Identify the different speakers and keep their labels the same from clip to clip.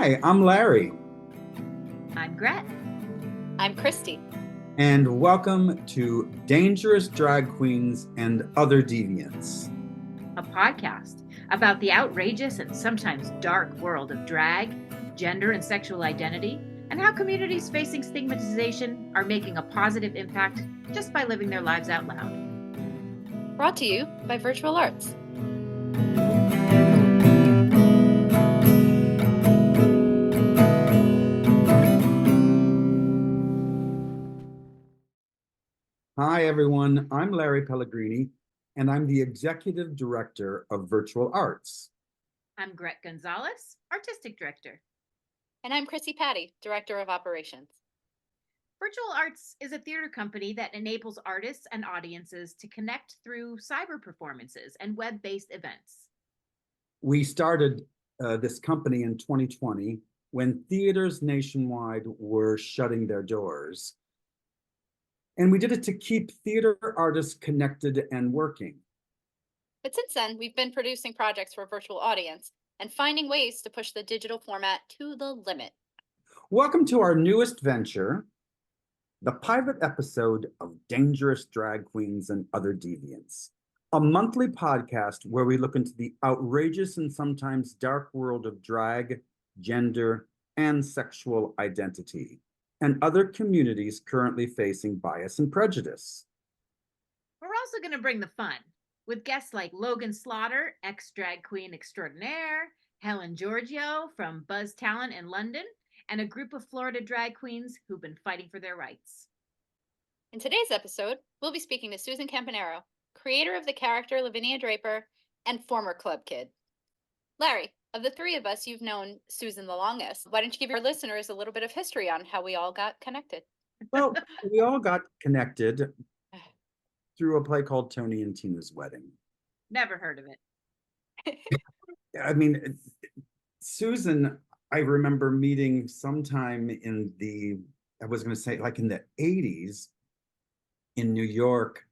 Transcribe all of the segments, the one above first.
Speaker 1: Hi, I'm Larry,
Speaker 2: I'm Gret.
Speaker 3: I'm Christy.
Speaker 1: and welcome to Dangerous Drag Queens and Other Deviants.
Speaker 2: A podcast about the outrageous and sometimes dark world of drag, gender, and sexual identity, and how communities facing stigmatization are making a positive impact just by living their lives out loud.
Speaker 3: Brought to you by Virtual Arts.
Speaker 1: Hi, everyone. I'm Larry Pellegrini, and I'm the Executive Director of Virtual Arts.
Speaker 2: I'm Gret Gonzalez, Artistic Director.
Speaker 3: And I'm Chrissy Patty, Director of Operations.
Speaker 2: Virtual Arts is a theater company that enables artists and audiences to connect through cyber performances and web-based events.
Speaker 1: We started this company in 2020 when theaters nationwide were shutting their doors. And we did it to keep theater artists connected and working.
Speaker 3: But since then, we've been producing projects for a virtual audience and finding ways to push the digital format to the limit.
Speaker 1: Welcome to our newest venture, the pilot episode of Dangerous Drag Queens and Other Deviants, a monthly podcast where we look into the outrageous and sometimes dark world of drag, gender, and sexual identity, and other communities currently facing bias and prejudice.
Speaker 2: We're also going to bring the fun with guests like Logan Slaughter, ex-drag queen extraordinaire, Helen Giorgio from Buzz Talent in London, and a group of Florida drag queens who've been fighting for their rights.
Speaker 3: In today's episode, we'll be speaking to Susan Campanaro, creator of the character Lavinia Draper and former club kid. Larry, of the three of us, you've known Susan the longest. Why don't you give our listeners a little bit of history on how we all got connected?
Speaker 1: Well, we all got connected through a play called Tony and Tina's Wedding.
Speaker 2: Never heard of it.
Speaker 1: I mean, Susan, I remember meeting sometime I was going to say like in the 80s in New York.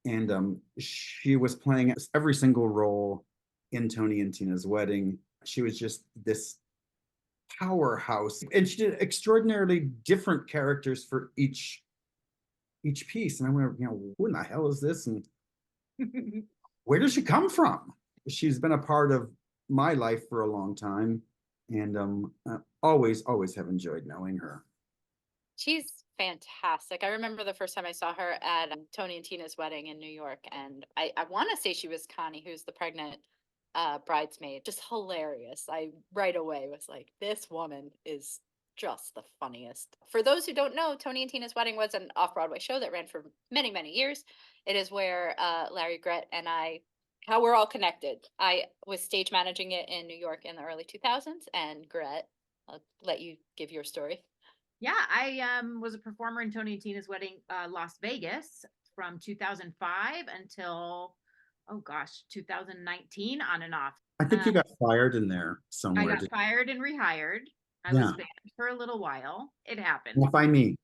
Speaker 1: And she was playing every single role in Tony and Tina's Wedding. She was just this powerhouse. And she did extraordinarily different characters for each piece. And I went, who in the hell is this? And where does she come from? She's been a part of my life for a long time. And always have enjoyed knowing her.
Speaker 3: She's fantastic. I remember the first time I saw her at Tony and Tina's Wedding in New York, and I want to say she was Connie, who's the pregnant bridesmaid. Just hilarious. I right away was like, this woman is just the funniest. For those who don't know, Tony and Tina's Wedding was an off-Broadway show that ran for many, many years. It is where Larry, Gret, and how we're all connected. I was stage managing it in New York in the early 2000s, and Gret, I'll let you give your story.
Speaker 2: Yeah, I was a performer in Tony and Tina's Wedding, Las Vegas from 2005 until, 2019 on and off.
Speaker 1: I think you got fired in there
Speaker 2: I
Speaker 1: somewhere.
Speaker 2: got fired and rehired. I
Speaker 1: Yeah.
Speaker 2: was banned for a little while. It happened.
Speaker 1: Well, by me.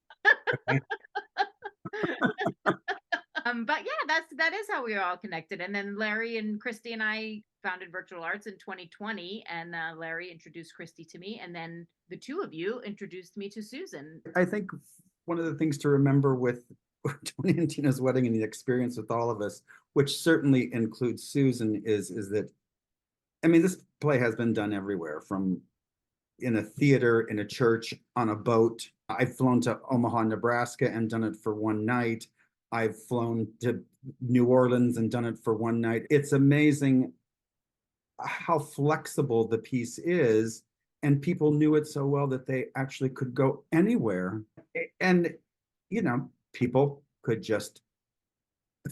Speaker 2: But yeah, that is how we are all connected. And then Larry and Christy and I founded Virtual Arts in 2020, and Larry introduced Christy to me, and then the two of you introduced me to Susan.
Speaker 1: I think one of the things to remember with Tony and Tina's Wedding and the experience with all of us, which certainly includes Susan, is that, I mean, this play has been done everywhere, from in a theater, in a church, on a boat. I've flown to Omaha, Nebraska and done it for one night. I've flown to New Orleans and done it for one night. It's amazing how flexible the piece is, and people knew it so well that they actually could go anywhere, and people could just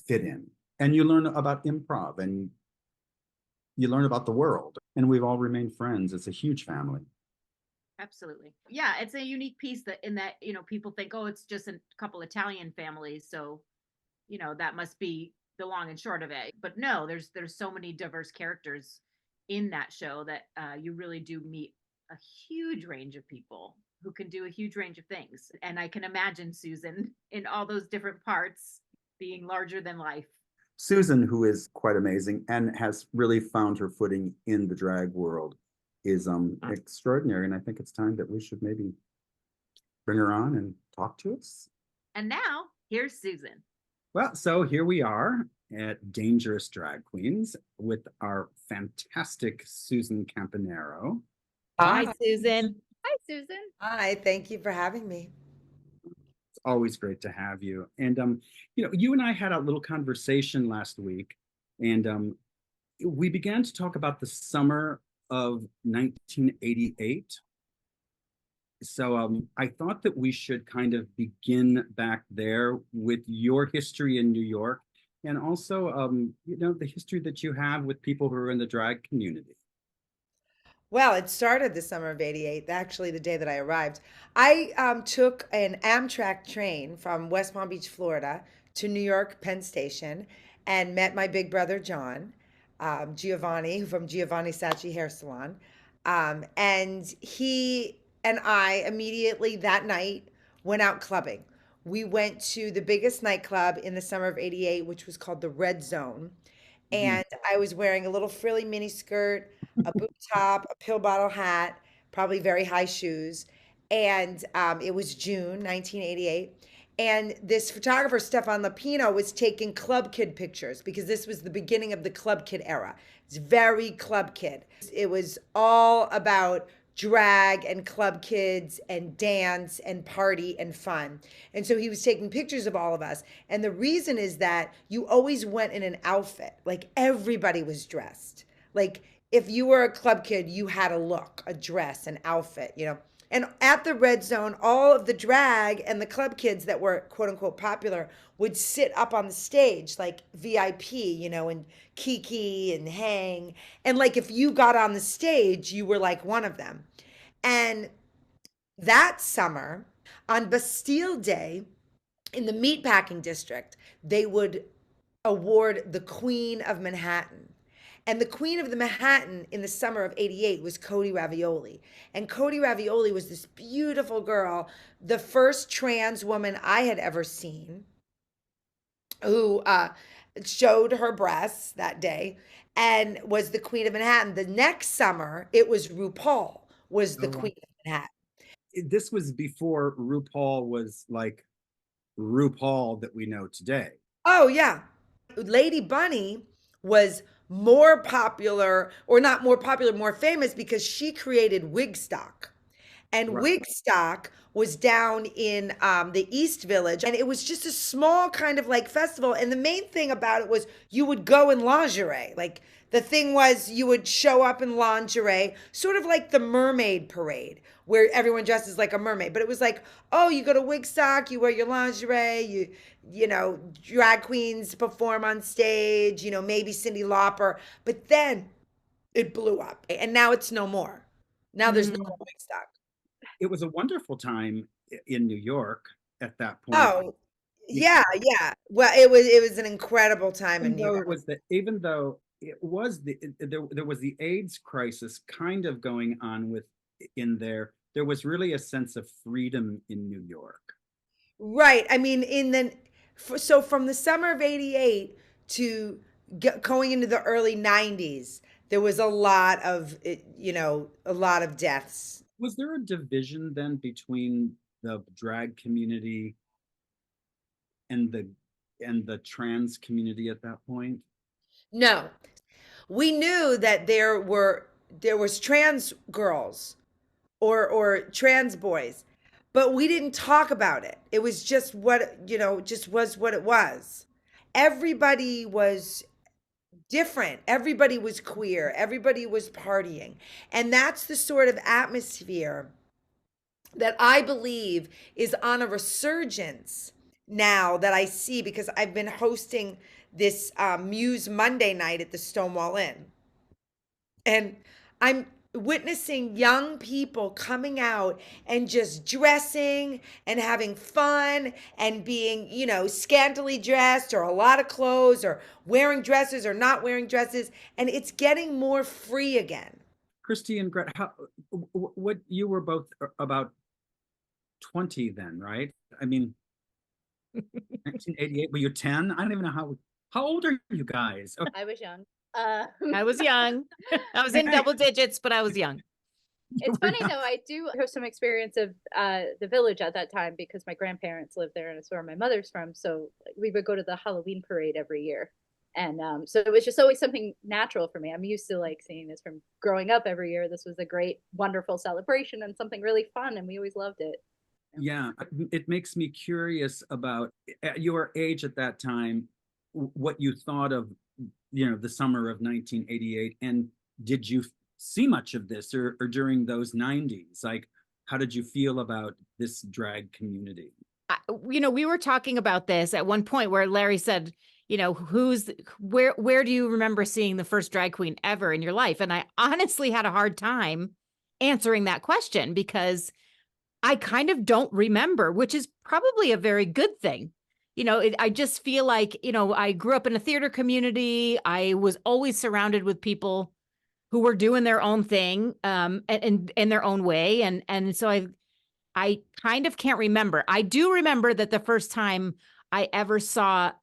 Speaker 1: fit in. And you learn about improv, and you learn about the world, and we've all remained friends. It's a huge family.
Speaker 2: Absolutely. Yeah, it's a unique piece that people think, oh, it's just a couple Italian families, so that must be the long and short of it. But no, there's so many diverse characters in that show that you really do meet a huge range of people who can do a huge range of things. And I can imagine Susan in all those different parts being larger than life.
Speaker 1: Susan, who is quite amazing and has really found her footing in the drag world, is extraordinary. And I think it's time that we should maybe bring her on and talk to us.
Speaker 2: And now here's Susan.
Speaker 1: Well, so here we are at Dangerous Drag Queens with our fantastic Susan Campanaro.
Speaker 2: Hi, Susan.
Speaker 3: Hi, Susan.
Speaker 4: Hi, thank you for having me.
Speaker 1: It's always great to have you. And you and I had a little conversation last week, and we began to talk about the summer of 1988. So I thought that we should kind of begin back there with your history in New York, and also the history that you have with people who are in the drag community.
Speaker 4: Well, it started the summer of '88, actually the day that I arrived. I took an Amtrak train from West Palm Beach, Florida to New York Penn Station and met my big brother, John, Giovanni, from Giovanni Sacchi Hair Salon. And he and I immediately that night went out clubbing. We went to the biggest nightclub in the summer of '88, which was called the Red Zone.
Speaker 1: Mhm.
Speaker 4: And I was wearing a little frilly mini skirt, a boot top, a pill bottle hat, probably very high shoes. And it was June 1988. And this photographer, Stefan Lapino, was taking Club Kid pictures because this was the beginning of the Club Kid era. It's very Club Kid. It was all about drag and club kids and dance and party and fun. And so he was taking pictures of all of us. And the reason is that you always went in an outfit. Like everybody was dressed. Like if you were a club kid, you had a look, a dress, an outfit, you know. And at the Red Zone, all of the drag and the club kids that were quote unquote popular would sit up on the stage like VIP, you know, and Kiki and Hang. And like if you got on the stage, you were like one of them. And that summer, on Bastille Day in the meatpacking district, they would award the Queen of Manhattan. And the Queen of the Manhattan in the summer of '88 was Cody Ravioli. And Cody Ravioli was this beautiful girl, the first trans woman I had ever seen, who showed her breasts that day and was the Queen of Manhattan. The next summer, it was RuPaul was the
Speaker 1: Oh, wow.
Speaker 4: Queen of Manhattan.
Speaker 1: This was before RuPaul was like RuPaul that we know today.
Speaker 4: Oh, yeah. Lady Bunny was more popular, or not more popular, more famous because she created Wigstock. And
Speaker 1: Right.
Speaker 4: Wigstock was down in the East Village, and it was just a small kind of like festival. And the main thing about it was you would go in lingerie. Like the thing was you would show up in lingerie, sort of like the Mermaid Parade, where everyone dresses like a mermaid. But it was like, oh, you go to Wigstock, you wear your lingerie, you know, drag queens perform on stage, you know, maybe Cyndi Lauper. But then it blew up, and now it's no more. Now there's no more Wigstock.
Speaker 1: It was a wonderful time in New York at that point.
Speaker 4: Oh, yeah, yeah. Well, it was an incredible time in
Speaker 1: Even
Speaker 4: New
Speaker 1: though
Speaker 4: York.
Speaker 1: it was the even though it was there was the AIDS crisis kind of going on with in there was really a sense of freedom in New York.
Speaker 4: Right. I mean, so from the summer of '88 to going into the early '90s, there was a lot of, you know, a lot of deaths.
Speaker 1: Was there a division then between the drag community and the trans community at that point?
Speaker 4: No, we knew that there was trans girls or trans boys, but we didn't talk about it. It was just what, you know, just was what it was. Everybody was different. Everybody was queer. Everybody was partying. And that's the sort of atmosphere that I believe is on a resurgence now that I see because I've been hosting this Muse Monday night at the Stonewall Inn. And I'm witnessing young people coming out and just dressing and having fun and being, you know, scantily dressed or a lot of clothes or wearing dresses or not wearing dresses. And it's getting more free again.
Speaker 1: Christy and Gret, what you were both about 20 then, right? I mean, 1988, were you 10? I don't even know how old are you guys? Okay.
Speaker 3: I was young.
Speaker 5: I was young. I was in double digits, but I was young.
Speaker 3: It's funny though, I do have some experience of the village at that time because my grandparents lived there and it's where my mother's from. So like, we would go to the Halloween parade every year. And so it was just always something natural for me. I'm used to like seeing this from growing up every year. This was a great, wonderful celebration and something really fun, and we always loved it.
Speaker 1: Yeah, it makes me curious about at your age at that time, what you thought of, the summer of 1988, and did you see much of this or during those 90s? Like, how did you feel about this drag community?
Speaker 2: We were talking about this at one point where Larry said, where do you remember seeing the first drag queen ever in your life? And I honestly had a hard time answering that question because I kind of don't remember, which is probably a very good thing. I just feel like, I grew up in a theater community. I was always surrounded with people who were doing their own thing, and in their own way. And so I kind of can't remember. I do remember that the first time I ever saw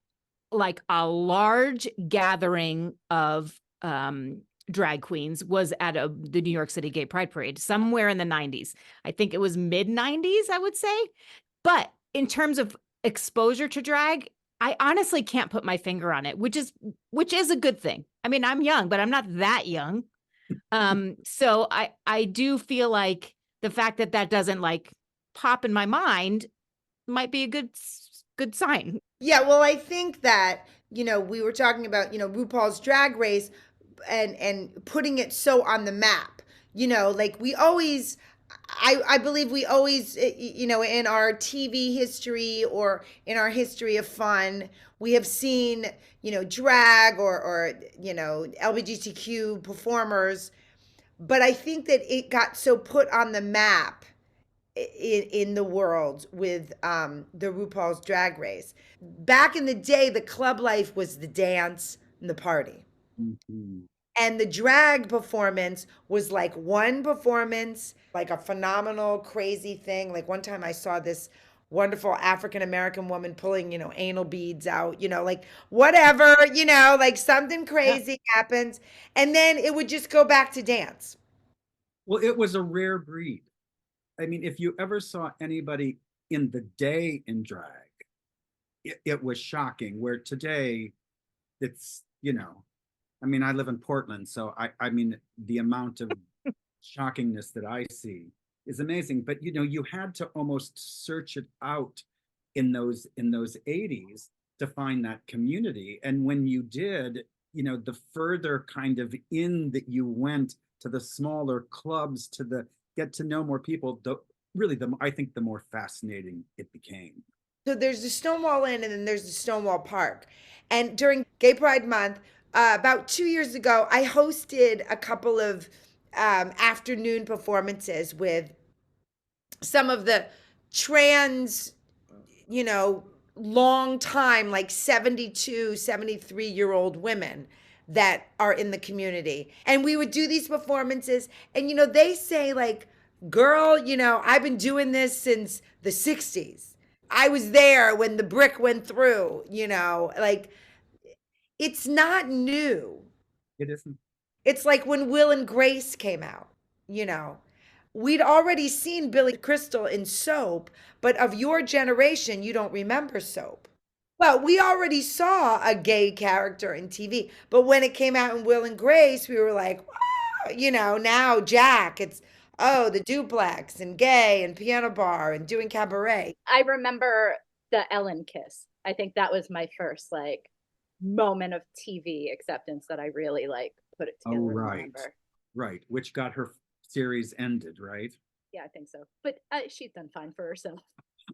Speaker 2: like a large gathering of drag queens was at the New York City Gay Pride Parade somewhere in the 90s. I think it was mid 90s, I would say. But in terms of exposure to drag, I honestly can't put my finger on it, which is a good thing. I mean, I'm young, but I'm not that young. So I do feel like the fact that doesn't like pop in my mind might be a good sign.
Speaker 4: Yeah, well, I think that, we were talking about, RuPaul's Drag Race and putting it so on the map. Like we always I believe we always in our TV history or in our history of fun, we have seen, drag or LGBTQ performers, but I think that it got so put on the map in the world with the RuPaul's Drag Race. Back in the day, the club life was the dance and the party.
Speaker 1: Mhm.
Speaker 4: And the drag performance was like one performance, like a phenomenal, crazy thing. Like one time I saw this wonderful African American woman pulling, anal beads out, like whatever, like something crazy happens. And then it would just go back to dance.
Speaker 1: Well, it was a rare breed. I mean, if you ever saw anybody in the day in drag, it was shocking. Where today, it's, I mean, I live in Portland, so I mean, the amount of shockingness that I see is amazing. But you had to almost search it out in those 80s to find that community. And when you did, the further kind of in that you went to the smaller clubs to the get to know more people, I think the more fascinating it became.
Speaker 4: So there's the Stonewall Inn and then there's the Stonewall Park. And during Gay Pride Month, about 2 years ago, I hosted a couple of afternoon performances with some of the trans, you know, long time, like 72, 73-year-old women that are in the community. And we would do these performances, and, they say, like, girl, I've been doing this since the 60s. I was there when the brick went through, like, it's not new.
Speaker 1: It isn't.
Speaker 4: It's like when Will and Grace came out, you know. We'd already seen Billy Crystal in Soap, but of your generation, you don't remember Soap. Well, we already saw a gay character in TV, but when it came out in Will and Grace, we were like, wow, now Jack, it's, oh, the duplex and gay and piano bar and doing cabaret.
Speaker 3: I remember the Ellen kiss. I think that was my first like moment of TV acceptance that I really like put it
Speaker 1: Oh,
Speaker 3: together and
Speaker 1: right.
Speaker 3: remember.
Speaker 1: Right. Which got her series ended, right?
Speaker 3: Yeah, I think so. But she's done fine for herself.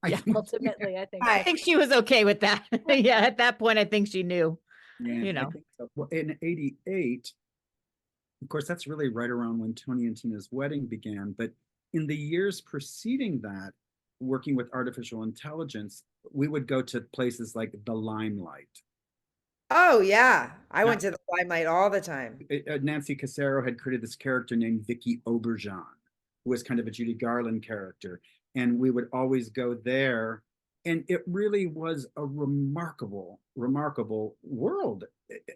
Speaker 1: I
Speaker 2: Yeah,
Speaker 1: think-
Speaker 3: Ultimately, I think.
Speaker 2: I think she was okay with that. Yeah, at that point, I think she knew.
Speaker 1: Yeah, I think so. Well, in 88, of course, that's really right around when Tony and Tina's wedding began. But in the years preceding that, working with artificial intelligence, we would go to places like the Limelight.
Speaker 4: Oh, yeah. I
Speaker 1: Yeah.
Speaker 4: went to the Limelight all the time.
Speaker 1: Nancy Casero had created this character named Vicky Auberjohn, who was kind of a Judy Garland character. And we would always go there And it really was a remarkable world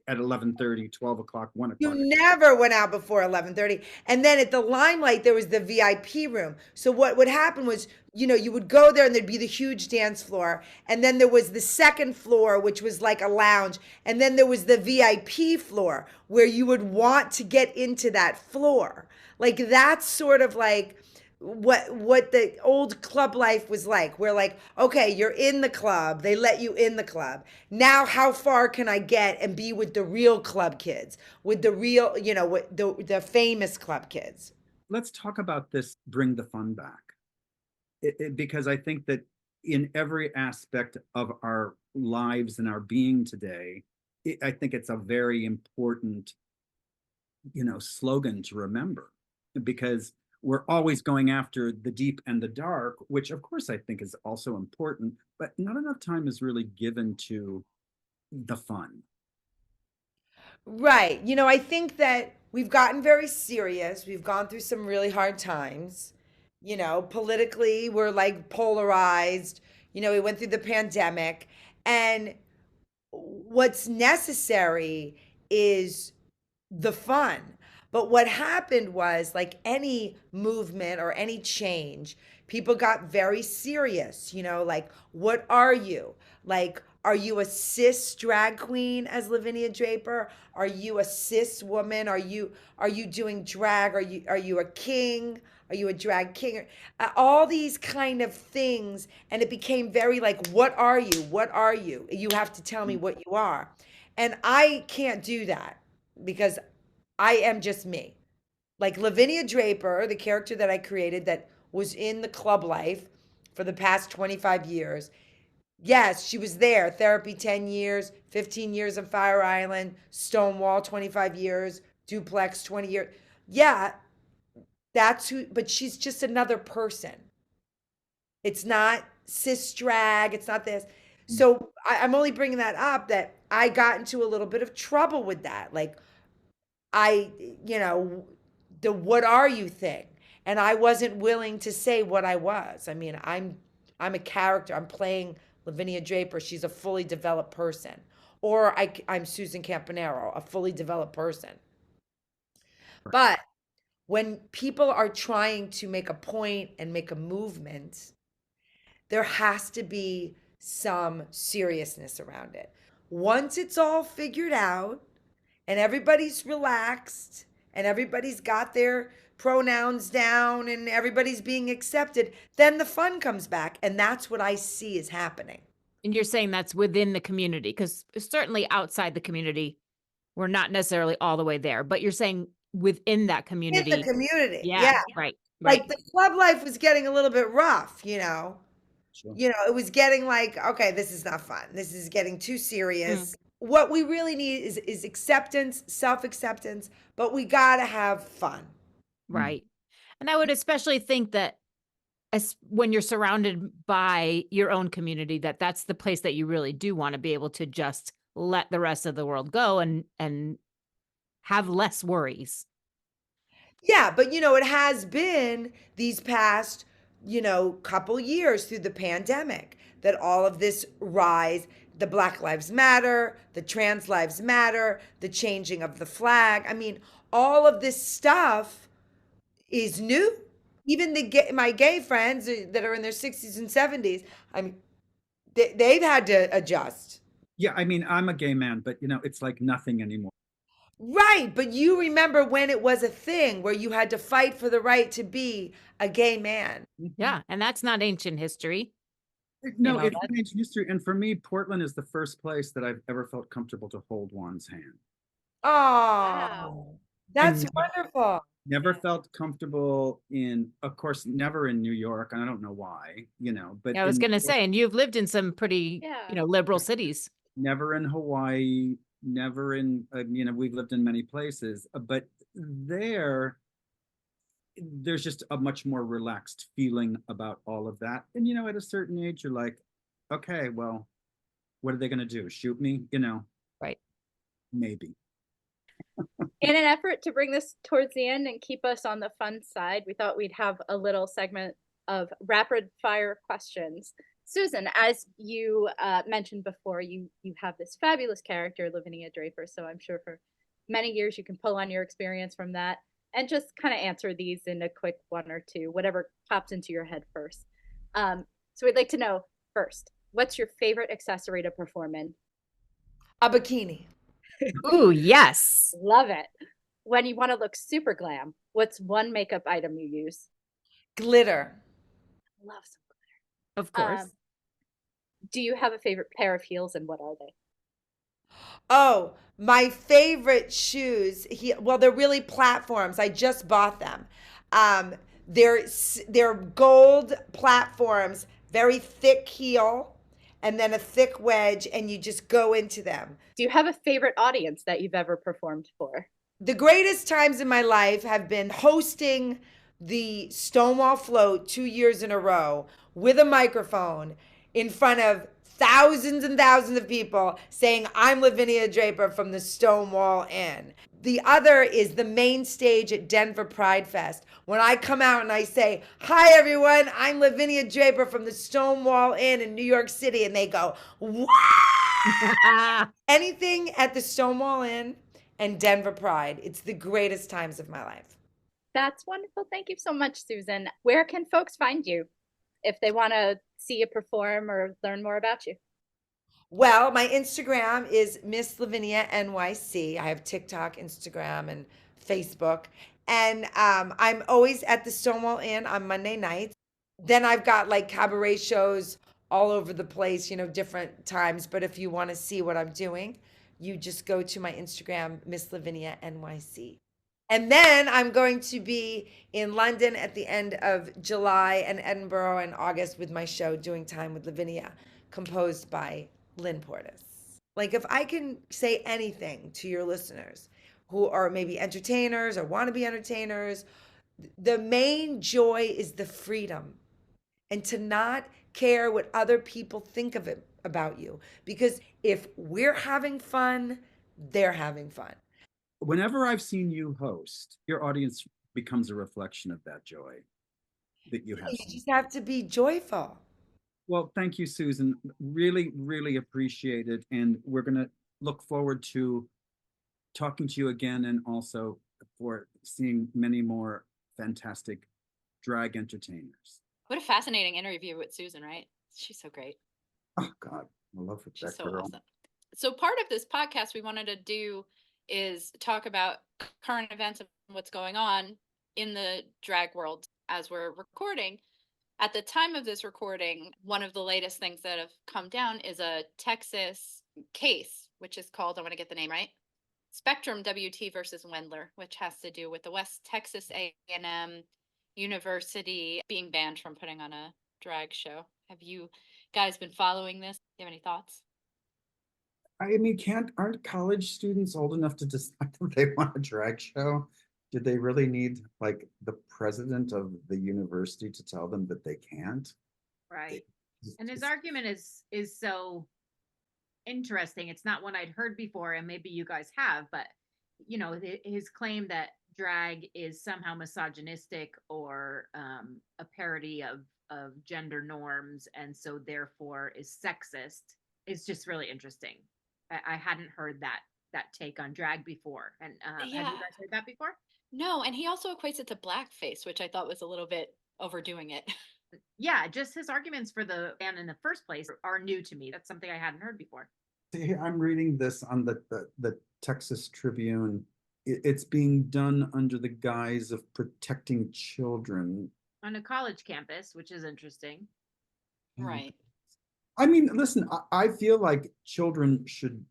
Speaker 1: at 11:30, 12 o'clock, 1
Speaker 4: You
Speaker 1: o'clock.
Speaker 4: never went out before 11:30. And then at the Limelight, there was the VIP room. So what would happen was, you would go there and there'd be the huge dance floor. And then there was the second floor, which was like a lounge. And then there was the VIP floor where you would want to get into that floor. Like that's sort of like what the old club life was like. Where like, okay, you're in the club, they let you in the club. Now how far can I get and be with the real club kids, with the real, with the famous club kids?
Speaker 1: Let's talk about this, bring the fun back. Because I think that in every aspect of our lives and our being today, I think it's a very important, slogan to remember, because we're always going after the deep and the dark, which of course I think is also important, but not enough time is really given to the fun.
Speaker 4: Right. I think that we've gotten very serious. We've gone through some really hard times. Politically, we're like polarized. We went through the pandemic. And what's necessary is the fun. But what happened was, like any movement or any change, people got very serious, like, what are you? Like, are you a cis drag queen as Lavinia Draper? Are you a cis woman? Are you doing drag? Are you a king? Are you a drag king? All these kind of things, and it became very like, what are you? What are you? You have to tell me what you are. And I can't do that because I am just me. Like Lavinia Draper, the character that I created that was in the club life for the past 25 years. Yes, she was there. Therapy 10 years, 15 years on Fire Island, Stonewall 25 years, Duplex 20 years. Yeah, that's who, but she's just another person. It's not cis drag, it's not this. So I'm only bringing that up that I got into a little bit of trouble with that. Like, I, the what are you thing. And I wasn't willing to say what I was. I mean, I'm a character. I'm playing Lavinia Draper. She's a fully developed person. Or I'm Susan Campanaro, a fully developed person. But when people are trying to make a point and make a movement, there has to be some seriousness around it. Once it's all figured out, and everybody's relaxed and everybody's got their pronouns down and everybody's being accepted, then the fun comes back. And that's what I see is happening.
Speaker 2: And you're saying that's within the community, because certainly outside the community, we're not necessarily all the way there, but you're saying within that
Speaker 4: In the
Speaker 2: community.
Speaker 4: community.
Speaker 2: Yeah,
Speaker 4: Yeah.
Speaker 2: right,
Speaker 4: Like
Speaker 2: right.
Speaker 4: the club life was getting a little bit rough,
Speaker 1: Sure.
Speaker 4: It was getting like, okay, this is not fun. This is getting too serious.
Speaker 2: Mm.
Speaker 4: What we really need is acceptance, self-acceptance, but we gotta have fun.
Speaker 2: Right. And I would especially think that as when you're surrounded by your own community, that's the place that you really do want to be able to just let the rest of the world go and have less worries.
Speaker 4: Yeah, but it has been these past, couple years through the pandemic that all of this rise, the Black Lives Matter, the Trans Lives Matter, the changing of the flag. I mean, all of this stuff is new. Even my gay friends that are in their 60s and 70s, I mean, they've had to adjust.
Speaker 1: Yeah, I mean, I'm a gay man, but it's like nothing anymore.
Speaker 4: Right, but you remember when it was a thing where you had to fight for the right to be a gay man.
Speaker 2: Yeah, and that's not ancient history.
Speaker 1: No, it's
Speaker 2: That
Speaker 1: ancient history. And for me, Portland is the first place that I've ever felt comfortable to hold one's hand.
Speaker 4: Oh, that's
Speaker 1: And
Speaker 4: wonderful.
Speaker 1: never felt comfortable of course, never in New York. And I don't know why, but
Speaker 2: I was gonna say, and you've lived in some pretty,
Speaker 3: Yeah.
Speaker 2: liberal cities.
Speaker 1: never in Hawaii, never in, we've lived in many places, but there's just a much more relaxed feeling about all of that. And, at a certain age, you're like, okay, well, what are they going to do? Shoot me?
Speaker 2: Right.
Speaker 1: Maybe.
Speaker 5: In an effort to bring this towards the end and keep us on the fun side, we thought we'd have a little segment of rapid fire questions. Susan, as you mentioned before, you have this fabulous character, Lavinia Draper. So I'm sure for many years you can pull on your experience from that and just kind of answer these in a quick one or two, whatever pops into your head first. So we'd like to know first, what's your favorite accessory to perform in?
Speaker 4: A bikini.
Speaker 6: Ooh, yes.
Speaker 5: Love it. When you want to look super glam, what's one makeup item you use?
Speaker 4: Glitter.
Speaker 5: Love some.
Speaker 6: Of course.
Speaker 5: Do you have a favorite pair of heels and what are they?
Speaker 4: Oh, my favorite shoes. Well, they're really platforms. I just bought them. They're gold platforms, very thick heel, and then a thick wedge, and you just go into them.
Speaker 5: Do you have a favorite audience that you've ever performed for?
Speaker 4: The greatest times in my life have been hosting the Stonewall Float 2 years in a row with a microphone in front of thousands and thousands of people saying, I'm Lavinia Draper from the Stonewall Inn. The other is the main stage at Denver Pride Fest. When I come out and I say, hi everyone, I'm Lavinia Draper from the Stonewall Inn in New York City. And they go, what? Anything at the Stonewall Inn and Denver Pride. It's the greatest times of my life.
Speaker 5: That's wonderful. Thank you so much, Susan. Where can folks find you if they want to see you perform or learn more about you?
Speaker 4: Well, my Instagram is Miss Lavinia NYC. I have TikTok, Instagram, and Facebook. And I'm always at the Stonewall Inn on Monday nights. Then I've got like cabaret shows all over the place, different times. But if you want to see what I'm doing, you just go to my Instagram, Miss Lavinia NYC. And then I'm going to be in London at the end of July and Edinburgh in August with my show, Doing Time with Lavinia, composed by Lynn Portis. Like, if I can say anything to your listeners who are maybe entertainers or want to be entertainers, the main joy is the freedom and to not care what other people think of it about you. Because if we're having fun, they're having fun.
Speaker 1: Whenever I've seen you host, your audience becomes a reflection of that joy that you have.
Speaker 4: You just have to be joyful.
Speaker 1: Well, thank you, Susan. Really, really appreciate it. And we're going to look forward to talking to you again and also for seeing many more fantastic drag entertainers.
Speaker 3: What a fascinating interview with Susan, right? She's so great.
Speaker 1: Oh, God. I love it.
Speaker 3: She's so awesome. So part of this podcast we wanted to do is talk about current events and what's going on in the drag world as we're recording. At the time of this recording, one of the latest things that have come down is a Texas case, which is called, I want to get the name right, Spectrum WT versus Wendler, which has to do with the West Texas A&M University being banned from putting on a drag show. Have you guys been following this? Do you have any thoughts?
Speaker 1: I mean, aren't college students old enough to decide that they want a drag show? Did they really need like the president of the university to tell them that they can't?
Speaker 2: Right. And his argument is so interesting. It's not one I'd heard before, and maybe you guys have, but his claim that drag is somehow misogynistic or a parody of gender norms, and so therefore is sexist, is just really interesting. I hadn't heard that take on drag before. And have you guys heard that before?
Speaker 3: No, and he also equates it to blackface, which I thought was a little bit overdoing it.
Speaker 2: Yeah, just his arguments for the ban in the first place are new to me. That's something I hadn't heard before.
Speaker 1: See, I'm reading this on the Texas Tribune. It's being done under the guise of protecting children.
Speaker 2: On a college campus, which is interesting.
Speaker 3: Right.
Speaker 1: I mean, listen, I feel like children should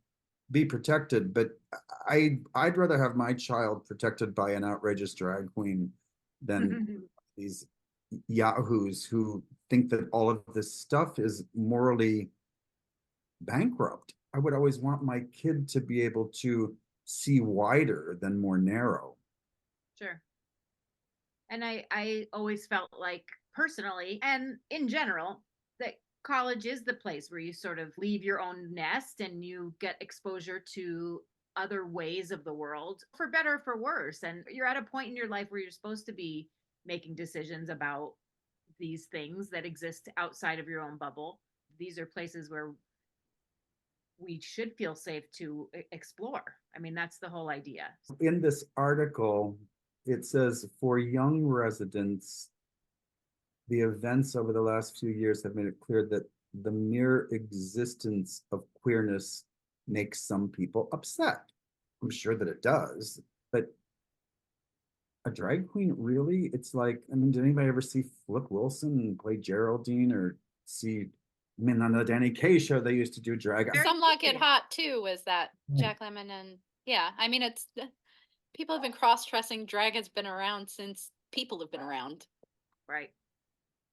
Speaker 1: be protected, but I'd rather have my child protected by an outrageous drag queen than these yahoos who think that all of this stuff is morally bankrupt. I would always want my kid to be able to see wider than more narrow.
Speaker 2: Sure. And I always felt like personally and in general that college is the place where you sort of leave your own nest and you get exposure to other ways of the world, for better or for worse. And you're at a point in your life where you're supposed to be making decisions about these things that exist outside of your own bubble. these are places where we should feel safe to explore. I mean, that's the whole idea.
Speaker 1: In this article, it says for young residents, the events over the last few years have made it clear that the mere existence of queerness makes some people upset. I'm sure that it does, but a drag queen, really? It's like, I mean, did anybody ever see Flip Wilson play Geraldine, or see, I mean, on the Danny Kaye show, they used to do drag.
Speaker 2: Very
Speaker 3: Some Like It
Speaker 2: curious.
Speaker 3: Hot too was that
Speaker 1: Yeah.
Speaker 3: Jack Lemmon, and yeah, I mean it's people have been cross-dressing. Drag has been around since people have been around.
Speaker 2: Right.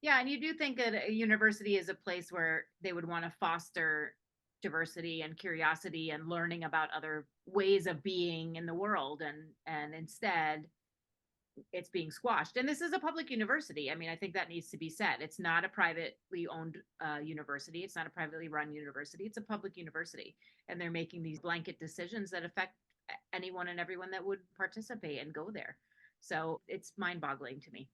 Speaker 2: Yeah, and you do think that a university is a place where they would want to foster diversity and curiosity and learning about other ways of being in the world, and instead it's being squashed. And this is a public university. I mean, I think that needs to be said. It's not a privately owned university. It's not a privately run university. It's a public university, and they're making these blanket decisions that affect anyone and everyone that would participate and go there. So it's mind-boggling to me.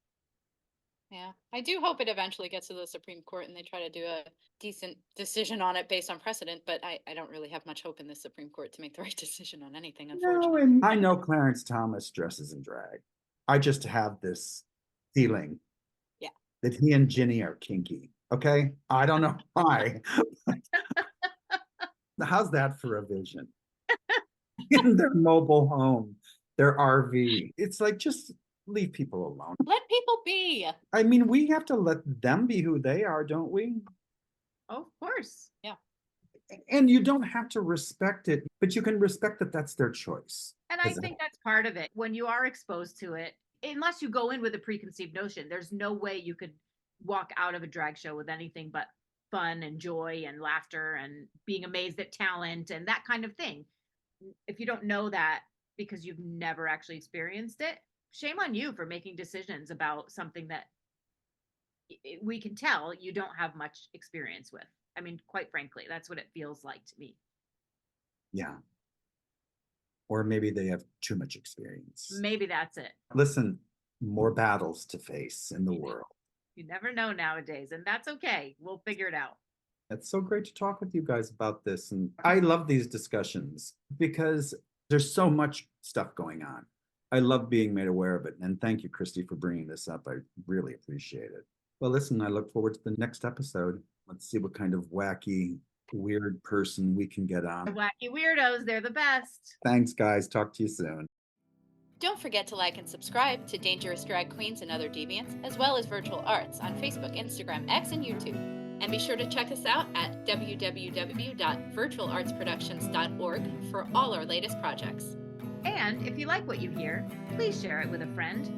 Speaker 3: Yeah, I do hope it eventually gets to the Supreme Court and they try to do a decent decision on it based on precedent, but I don't really have much hope in the Supreme Court to make the right decision on anything,
Speaker 1: No,
Speaker 3: unfortunately.
Speaker 1: and I know Clarence Thomas dresses in drag. I just have this feeling.
Speaker 3: Yeah.
Speaker 1: That he and Ginny are kinky. Okay. I don't know why. How's that for a vision? In their mobile home, their RV. It's like, just leave people alone.
Speaker 3: Let people be.
Speaker 1: I mean, we have to let them be who they are, don't we?
Speaker 2: Oh, of course.
Speaker 1: And you don't have to respect it, but you can respect that that's their choice.
Speaker 2: And I
Speaker 1: Is
Speaker 2: think that's part of it. When you are exposed to it, unless you go in with a preconceived notion, there's no way you could walk out of a drag show with anything but fun and joy and laughter and being amazed at talent and that kind of thing. If you don't know that because you've never actually experienced it, shame on you for making decisions about something that we can tell you don't have much experience with. I mean, quite frankly, that's what it feels like to me.
Speaker 1: Yeah. Or maybe they have too much experience.
Speaker 2: Maybe that's it.
Speaker 1: Listen, more battles to face in the world.
Speaker 2: You never know nowadays, and that's okay. We'll figure it out.
Speaker 1: It's so great to talk with you guys about this. And I love these discussions because there's so much stuff going on. I love being made aware of it. And thank you, Christy, for bringing this up. I really appreciate it. Well, listen, I look forward to the next episode. Let's see what kind of wacky, weird person we can get
Speaker 2: The
Speaker 1: on.
Speaker 2: wacky weirdos, they're the best.
Speaker 1: Thanks, guys. Talk to you soon.
Speaker 3: Don't forget to like and subscribe to Dangerous Drag Queens and Other Deviants, as well as Virtual Arts on Facebook, Instagram, X, and YouTube. And be sure to check us out at www.virtualartsproductions.org for all our latest projects.
Speaker 2: And if you like what you hear, please share it with a friend.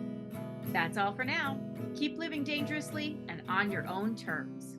Speaker 2: That's all for now. Keep living dangerously and on your own terms.